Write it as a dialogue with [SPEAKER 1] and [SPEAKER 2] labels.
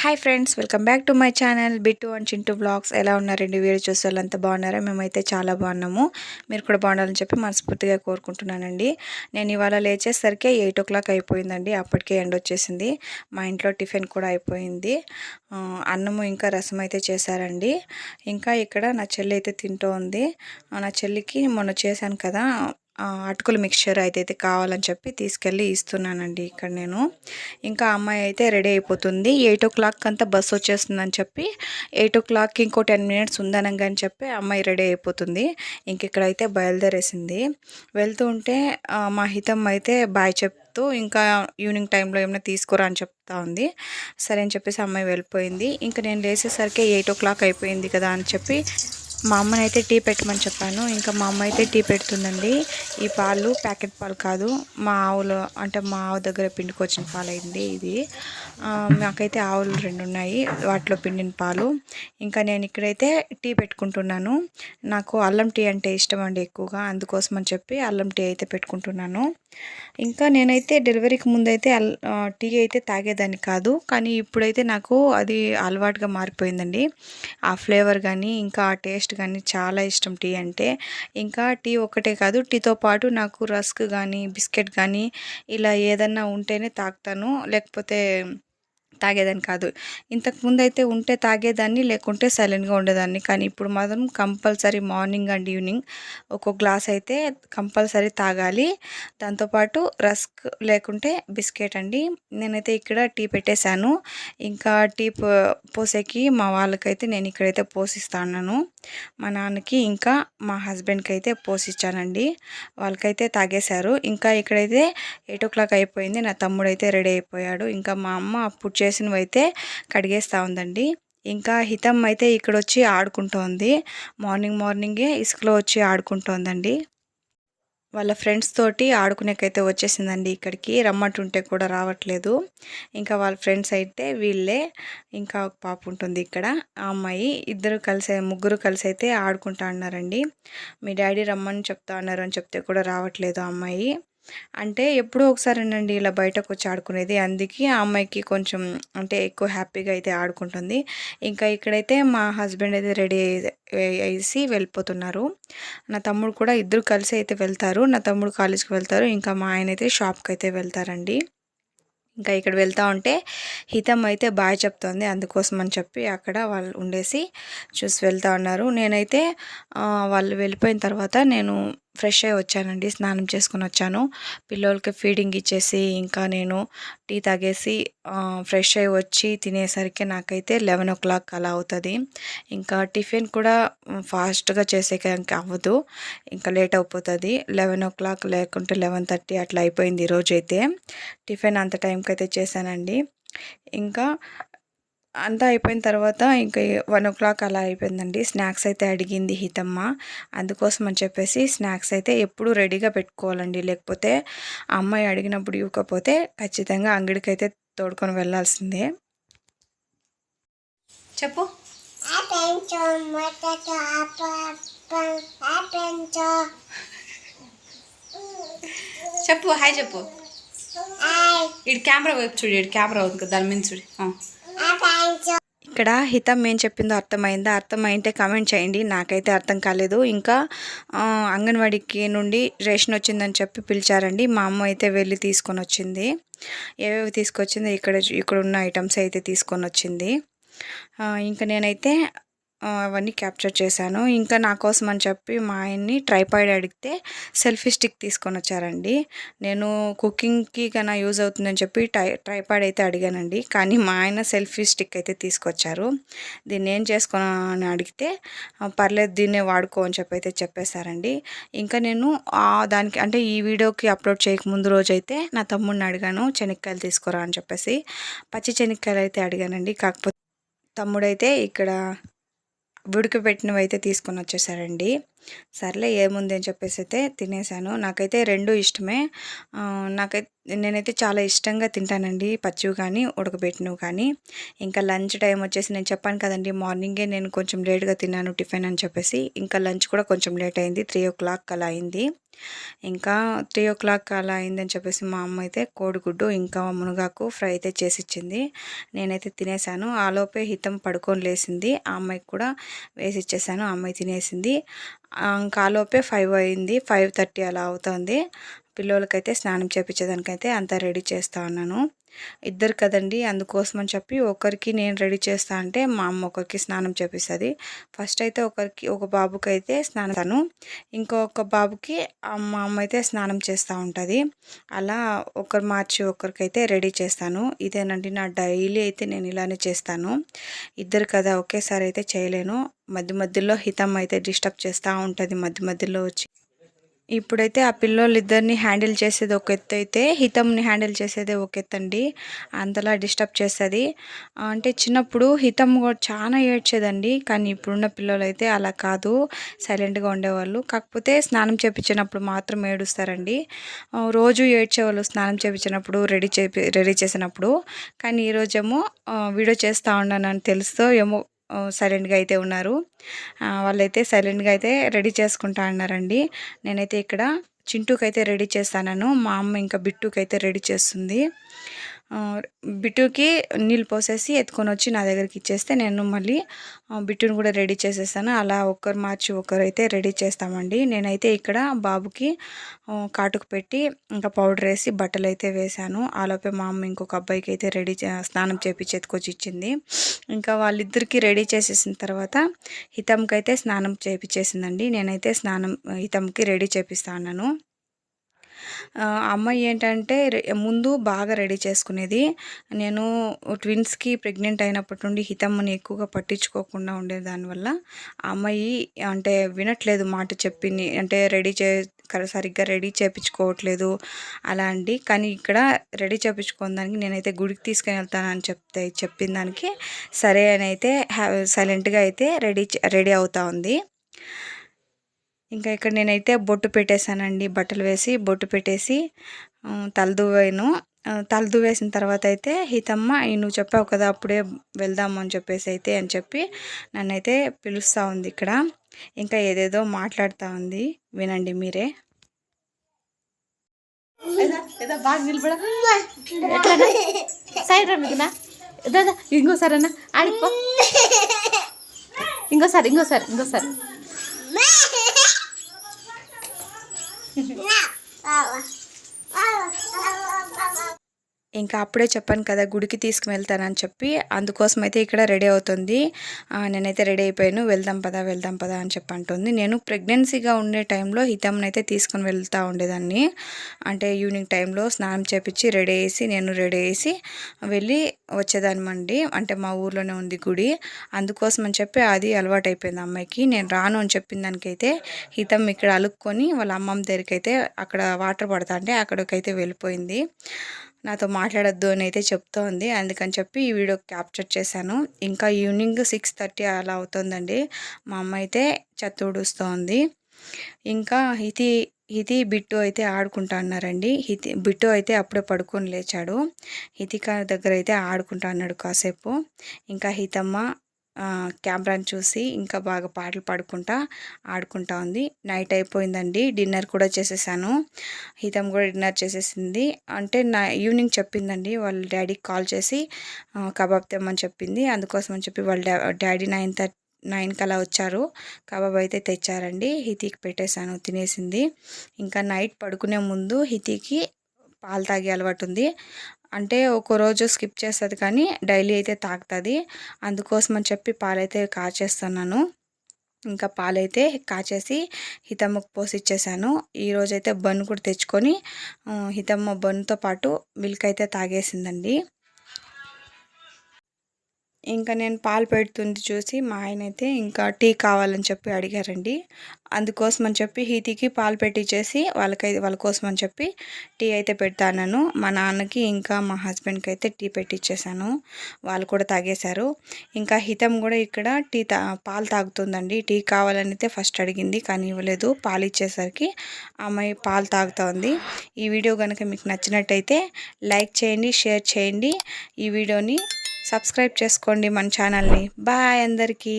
[SPEAKER 1] Hi friends, welcome back to my channel Bittu and Chintu blogs. ఎలా ఉన్నారండి? Video చూసే వాళ్ళంతా బాగున్నారా? మేమైతే చాలా బాగున్నాము. మీరు కూడా బాగుండాలని చెప్పి మనస్ఫూర్తిగా కోరుకుంటున్నానండి. నేను ఇవాళ లేచేసరికి 8 అయిపోయిందండి. అప్పటికే ఎండ వచ్చేసింది. మా ఇంట్లో టిఫిన్ కూడా అయిపోయింది. అన్నము ఇంకా రసం అయితే చేశారండి. ఇంకా ఇక్కడ నా చెల్లి అయితే తింటూ ఉంది. నా చెల్లికి మొన్న చేశాను కదా అటుకుల మిక్చర్ అయితే కావాలని చెప్పి తీసుకెళ్ళి ఇస్తున్నానండి ఇక్కడ నేను. ఇంకా అమ్మాయి అయితే రెడీ అయిపోతుంది. 8 అంతా బస్సు వచ్చేస్తుందని చెప్పి 8 ఇంకో 10 మినిట్స్ ఉందనంగా అని చెప్పి అమ్మాయి రెడీ అయిపోతుంది. ఇంక ఇక్కడైతే బయలుదేరేసింది. వెళ్తూ ఉంటే మా హితం అయితే బాయ్ చెప్తూ ఇంకా ఈవినింగ్ టైంలో ఏమైనా తీసుకురా అని చెప్తా ఉంది. సరే అని చెప్పేసి అమ్మాయి వెళ్ళిపోయింది. ఇంకా నేను లేచేసరికి 8 అయిపోయింది కదా అని చెప్పి మా అమ్మని అయితే టీ పెట్టమని చెప్పాను. ఇంకా మా అమ్మ అయితే టీ పెడుతుందండి. ఈ పాలు ప్యాకెట్ పాలు కాదు, మా ఆవులు అంటే మా ఆవు దగ్గర పిండుకొచ్చిన పాలు అయింది ఇది. మాకైతే ఆవులు 2 ఉన్నాయి, వాటిలో పిండిన పాలు. ఇంకా నేను ఇక్కడైతే టీ పెట్టుకుంటున్నాను. నాకు అల్లం టీ అంటే ఇష్టం అండి ఎక్కువగా, అందుకోసం అని చెప్పి అల్లం టీ అయితే పెట్టుకుంటున్నాను. ఇంకా నేనైతే డెలివరీకి ముందైతే టీ అయితే తాగేదాన్ని కాదు, కానీ ఇప్పుడైతే నాకు అది అలవాటుగా మారిపోయిందండి. ఆ ఫ్లేవర్ కానీ ఇంకా ఆ టేస్ట్ కానీ చాలా ఇష్టం టీ అంటే. ఇంకా టీ ఒక్కటే కాదు, టీతో పాటు నాకు రస్క్ కానీ బిస్కెట్ కానీ ఇలా ఏదన్నా ఉంటేనే తాగుతాను, లేకపోతే తాగేదాన్ని కాదు. ఇంతకుముందు అయితే ఉంటే తాగేదాన్ని, లేకుంటే సైలెంట్గా ఉండేదాన్ని. కానీ ఇప్పుడు మాత్రం కంపల్సరీ మార్నింగ్ అండ్ ఈవినింగ్ ఒక్కొక్క గ్లాస్ అయితే కంపల్సరీ తాగాలి. దాంతోపాటు రస్క్ లేకుంటే బిస్కెట్ అండి. నేనైతే ఇక్కడ టీ పెట్టేశాను. ఇంకా టీ పోసేకి మా వాళ్ళకైతే నేను ఇక్కడైతే పోసిస్తాను. మా నాన్నకి ఇంకా మా హస్బెండ్కి అయితే పోసిచ్చానండి. వాళ్ళకైతే తాగేశారు. ఇంకా ఇక్కడైతే 8 అయిపోయింది. నా తమ్ముడైతే రెడీ అయిపోయాడు. ఇంకా మా అమ్మ అప్పుడు చేసినవి అయితే కడిగేస్తూ ఉందండి. ఇంకా హితం అయితే ఇక్కడ వచ్చి ఆడుకుంటోంది. మార్నింగే ఇసుకలో వచ్చి ఆడుకుంటోందండి. వాళ్ళ ఫ్రెండ్స్ తోటి ఆడుకునేకైతే వచ్చేసిందండి. ఇక్కడికి రమ్మంటుంటే కూడా రావట్లేదు. ఇంకా వాళ్ళ ఫ్రెండ్స్ అయితే వీళ్ళే. ఇంకా ఒక పాప ఉంటుంది ఇక్కడ, ఆ అమ్మాయి. ముగ్గురు కలిసి అయితే ఆడుకుంటా అన్నారండి. మీ డాడీ రమ్మని చెప్తా అన్నారు అని చెప్తే కూడా రావట్లేదు ఆ అమ్మాయి. అంటే ఎప్పుడో ఒకసారేనండి ఇలా బయటకు వచ్చి ఆడుకునేది. అందుకే ఆ అమ్మాయికి కొంచెం అంటే ఎక్కువ హ్యాపీగా అయితే ఆడుకుంటుంది. ఇంకా ఇక్కడైతే మా హస్బెండ్ అయితే రెడీ అయ్యేసి వెళ్ళిపోతున్నారు. నా తమ్ముడు కూడా, ఇద్దరు కలిసి అయితే వెళ్తారు. నా తమ్ముడు కాలేజ్కి వెళ్తారు, ఇంకా మా ఆయన అయితే షాప్కి అయితే వెళ్తారండి. ఇంకా ఇక్కడ వెళ్తూ ఉంటే హితం అయితే బాయ్ చెప్తోంది, అందుకోసం అని చెప్పి అక్కడ వాళ్ళు ఉండేసి చూసి వెళ్తూ ఉన్నారు. నేనైతే వాళ్ళు వెళ్ళిపోయిన తర్వాత నేను ఫ్రెష్ అయ్యి వచ్చానండి, స్నానం చేసుకుని వచ్చాను. పిల్లలకి ఫీడింగ్ ఇచ్చేసి ఇంకా నేను టీ తాగేసి ఫ్రెష్ అయ్యి వచ్చి తినేసరికి నాకైతే 11 అలా అవుతుంది. ఇంకా టిఫిన్ కూడా ఫాస్ట్గా చేసేకి అవ్వదు, ఇంకా లేట్ అయిపోతుంది. 11 లేకుంటే 11:30 అట్లా అయిపోయింది ఈరోజు అయితే. టిఫిన్ అంత టైంకి అయితే చేశానండి. ఇంకా అంతా అయిపోయిన తర్వాత ఇంకా 1 అలా అయిపోయిందండి. స్నాక్స్ అయితే అడిగింది హితమ్మ, అందుకోసం అని చెప్పేసి స్నాక్స్ అయితే ఎప్పుడూ రెడీగా పెట్టుకోవాలండి. లేకపోతే ఆ అమ్మాయి అడిగినప్పుడు ఇవ్వకపోతే ఖచ్చితంగా అంగడికైతే తోడుకొని వెళ్ళాల్సిందే. చెప్పు. చెప్పు హాయ్ చెప్పు. ఇటు కెమెరా వైపు చూడు, ఇటు కెమెరా అవుతుంది కదా, దాని మీద చూడు. ఇక్కడ హితం ఏం చెప్పిందో అర్థమైందా? అర్థమైంటే కామెంట్ చేయండి, నాకైతే అర్థం కాలేదు. ఇంకా అంగన్వాడీకి నుండి రేషన్ వచ్చిందని చెప్పి పిలిచారండి. మా అమ్మ అయితే వెళ్ళి తీసుకొని వచ్చింది. ఏవేవి తీసుకొచ్చిందో ఇక్కడ ఉన్న ఐటమ్స్ అయితే తీసుకొని వచ్చింది. ఇంకా నేనైతే అవన్నీ క్యాప్చర్ చేశాను. ఇంకా నా కోసం అని చెప్పి మా ఆయన్ని ట్రైపాడ్ అడిగితే సెల్ఫీ స్టిక్ తీసుకొని వచ్చారండి. నేను కుకింగ్కి కన్నా యూజ్ అవుతుందని చెప్పి ట్రైపాడ్ అయితే అడిగానండి, కానీ మా ఆయన సెల్ఫీ స్టిక్ అయితే తీసుకొచ్చారు. దీన్ని ఏం చేసుకొని అడిగితే పర్లేదు దీన్నే వాడుకో అని చెప్పి అయితే చెప్పేశారండి. ఇంకా నేను దానికి అంటే ఈ వీడియోకి అప్లోడ్ చేయకముందు రోజైతే నా తమ్ముడిని అడిగాను శనక్కాయలు తీసుకురా అని చెప్పేసి. పచ్చి శనక్కాయలు అయితే అడిగానండి, కాకపోతే తమ్ముడైతే ఇక్కడ ఉడకబెట్టినవి అయితే తీసుకొని వచ్చేసారండి. సర్లే ఏముంది అని చెప్పేసి అయితే తినేసాను. నాకైతే 2 ఇష్టమే. నేనైతే చాలా ఇష్టంగా తింటానండి, పచ్చివి కానీ ఉడకబెట్టినవి కానీ. ఇంకా లంచ్ టైం వచ్చేసి నేను చెప్పాను కదండి, మార్నింగే నేను కొంచెం లేట్గా తిన్నాను టిఫిన్ అని చెప్పేసి. ఇంకా లంచ్ కూడా కొంచెం లేట్ అయింది, 3 అలా అయింది. ఇంకా 3 అలా అయిందని చెప్పేసి మా అమ్మ అయితే కోడిగుడ్డు ఇంకా మునగాకు ఫ్రై అయితే చేసిచ్చింది. నేనైతే తినేసాను. ఆలోపే హితం పడుకొని లేసింది, ఆ అమ్మాయికి కూడా వేసి ఇచ్చేసాను. ఆ అమ్మాయి తినేసింది. ఇంకా ఆలోపే 5 అయింది, 5:30 అలా అవుతుంది. పిల్లలకైతే స్నానం చేపించేదానికైతే అంతా రెడీ చేస్తూ ఉన్నాను. ఇద్దరు కదండి, అందుకోసం అని చెప్పి ఒకరికి నేను రెడీ చేస్తా అంటే మా అమ్మ ఒకరికి స్నానం చేపిస్తుంది. ఫస్ట్ అయితే ఒక బాబుకి అయితే స్నానం, ఇంకొక బాబుకి మా అమ్మ అయితే స్నానం చేస్తూ ఉంటుంది. అలా ఒకరు మార్చి ఒకరికైతే రెడీ చేస్తాను. ఇదేనండి నా డైలీ అయితే నేను ఇలానే చేస్తాను. ఇద్దరు కదా ఒకేసారి అయితే చేయలేను. మధ్య మధ్యలో హితం అయితే డిస్టర్బ్ చేస్తూ ఉంటుంది, మధ్య మధ్యలో వచ్చి. ఇప్పుడైతే ఆ పిల్లోళ్ళిద్దరిని హ్యాండిల్ చేసేది ఒక ఎత్తు అయితే హితంని హ్యాండిల్ చేసేది ఒక ఎత్తు అండి. అంతలా డిస్టర్బ్ చేస్తుంది. అంటే చిన్నప్పుడు హితం కూడా చాలా ఏడ్చేదండి, కానీ ఇప్పుడున్న పిల్లలు అయితే అలా కాదు, సైలెంట్గా ఉండేవాళ్ళు. కాకపోతే స్నానం చేపించినప్పుడు మాత్రం ఏడుస్తారండి. రోజు ఏడ్చేవాళ్ళు స్నానం చేపించినప్పుడు, రెడీ చేసినప్పుడు. కానీ ఈరోజేమో వీడియో చేస్తూ ఉన్నానని తెలుస్తూ ఏమో సైలెంట్గా అయితే ఉన్నారు. వాళ్ళైతే సైలెంట్గా అయితే రెడీ చేసుకుంటా అన్నారండి. నేనైతే ఇక్కడ చింటూకి అయితే రెడీ చేస్తాను. మా అమ్మ ఇంకా బిట్టుకి అయితే రెడీ చేస్తుంది. బిట్టుకి నీళ్ళు పోసేసి ఎత్తుకొని వచ్చి నా దగ్గరికి ఇచ్చేస్తే నేను మళ్ళీ బిట్టుని కూడా రెడీ చేసేస్తాను. అలా ఒకరు మార్చి ఒకరు అయితే రెడీ చేస్తామండి. నేనైతే ఇక్కడ బాబుకి కాటుకు పెట్టి ఇంకా పౌడర్ వేసి బట్టలు అయితే వేశాను. ఆలోపే మా అమ్మ ఇంకొక అబ్బాయికి అయితే స్నానం చేపించి ఎత్తుకొచ్చి ఇచ్చింది. ఇంకా వాళ్ళిద్దరికి రెడీ చేసేసిన తర్వాత హితంకి అయితే స్నానం చేపించేసిందండి. నేనైతే హితంకి రెడీ చేపిస్తా ఉన్నాను. అమ్మాయి ఏంటంటే ముందు బాగా రెడీ చేసుకునేది. నేను ట్విన్స్కి ప్రెగ్నెంట్ అయినప్పటి నుండి హితమ్మని ఎక్కువగా పట్టించుకోకుండా ఉండేదానివల్ల ఆ అమ్మాయి అంటే వినట్లేదు మాట చెప్పింది. అంటే సరిగ్గా రెడీ చేయించుకోవట్లేదు అలా అండి. కానీ ఇక్కడ రెడీ చేయించుకోని దానికి నేనైతే గుడికి తీసుకొని వెళ్తానని చెప్పిన దానికి సరే అని అయితే సైలెంట్గా అయితే రెడీ అవుతా ఉంది. ఇంకా ఇక్కడ నేనైతే బొట్టు పెట్టేశానండి, బట్టలు వేసి బొట్టు పెట్టేసి తలదువ్వేసిన తర్వాత అయితే హితమ్మ నువ్వు చెప్పావు కదా అప్పుడే వెళ్దాము అని చెప్పి నన్నైతే పిలుస్తూ ఉంది. ఇక్కడ ఇంకా ఏదేదో మాట్లాడుతూ ఉంది, వినండి మీరే.
[SPEAKER 2] బాగా నిలబడ సైడ్ రమ్మికునా ఇంకోసారి అన్న ఆడిపో, ఇంకోసారి
[SPEAKER 1] ఇంకా అప్పుడే చెప్పాను కదా గుడికి తీసుకువెళ్తానని చెప్పి, అందుకోసం అయితే ఇక్కడ రెడీ అవుతుంది. నేనైతే రెడీ అయిపోయాను, వెళ్దాం పదా అని చెప్పి అంటుంది. నేను ప్రెగ్నెన్సీగా ఉండే టైంలో హితంని అయితే తీసుకొని వెళ్తూ ఉండేదాన్ని. అంటే ఈవినింగ్ టైంలో స్నానం చేపించి రెడీ అయ్యేసి వెళ్ళి వచ్చేదానిమండి. అంటే మా ఊర్లోనే ఉంది గుడి, అందుకోసం అని చెప్పి అది అలవాటు అయిపోయింది అమ్మాయికి. నేను రాను అని చెప్పిన దానికైతే హితం ఇక్కడ అలుక్కొని వాళ్ళ అమ్మమ్మ దగ్గరికి అయితే అక్కడ వాటర్ పడతా అంటే అక్కడికైతే వెళ్ళిపోయింది. నాతో మాట్లాడొద్దు అని అయితే చెప్తోంది. అందుకని చెప్పి ఈ వీడియో క్యాప్చర్ చేశాను. ఇంకా ఈవినింగ్ 6:30 అలా అవుతుందండి. మా అమ్మ అయితే చెత్త ఊడుస్తోంది. ఇంకా హితి బిట్టు అయితే ఆడుకుంటా అన్నారండి. బిట్టు అయితే అప్పుడే పడుకొని లేచాడు. హితిక దగ్గర అయితే ఆడుకుంటా అన్నాడు కాసేపు. ఇంకా హితమ్మ కెమెరాని చూసి ఇంకా బాగా పాటలు పాడుకుంటా ఆడుకుంటా ఉంది. నైట్ అయిపోయిందండి, డిన్నర్ కూడా చేసేసాను. హితం కూడా డిన్నర్ చేసేసింది. అంటే ఈవినింగ్ చెప్పిందండి వాళ్ళ డాడీకి కాల్ చేసి కబాబ్ తెమ్మని చెప్పింది. అందుకోసం అని చెప్పి వాళ్ళ డాడీ 9 అలా వచ్చారు. కబాబ్ అయితే తెచ్చారండి. హితికి పెట్టేశాను, తినేసింది. ఇంకా నైట్ పడుకునే ముందు హితికి పాలు తాగే అలవాటు ఉంది. అంటే ఒక రోజు స్కిప్ చేస్తుంది కానీ డైలీ అయితే తాగుతుంది. అందుకోసం అని చెప్పి పాలైతే కాచేస్తున్నాను. ఇంకా పాలైతే కాచేసి హితమ్మకు పోసి ఇచ్చేసాను. ఈరోజైతే బన్ కూడా తెచ్చుకొని హితమ్మ బన్తో పాటు మిల్క్ అయితే తాగేసిందండి. ఇంకా నేను పాలు పెడుతుంది చూసి మా ఆయన అయితే ఇంకా టీ కావాలని చెప్పి అడిగారండి. అందుకోసం అని చెప్పి హీతికి పాలు పెట్టించేసి వాళ్ళ కోసం అని చెప్పి టీ అయితే పెడతాను. మా నాన్నకి ఇంకా మా హస్బెండ్కి అయితే టీ పెట్టించేసాను. వాళ్ళు కూడా తాగేశారు. ఇంకా హితం కూడా ఇక్కడ పాలు తాగుతుందండి. టీ కావాలని అయితే ఫస్ట్ అడిగింది కానీ ఇవ్వలేదు. పాలు ఇచ్చేసరికి అమ్మాయి పాలు తాగుతోంది. ఈ వీడియో కనుక మీకు నచ్చినట్టయితే లైక్ చేయండి, షేర్ చేయండి. ఈ వీడియోని సబ్స్క్రైబ్ చేసుకోండి మన ఛానల్ని. బాయ్ అందరికీ.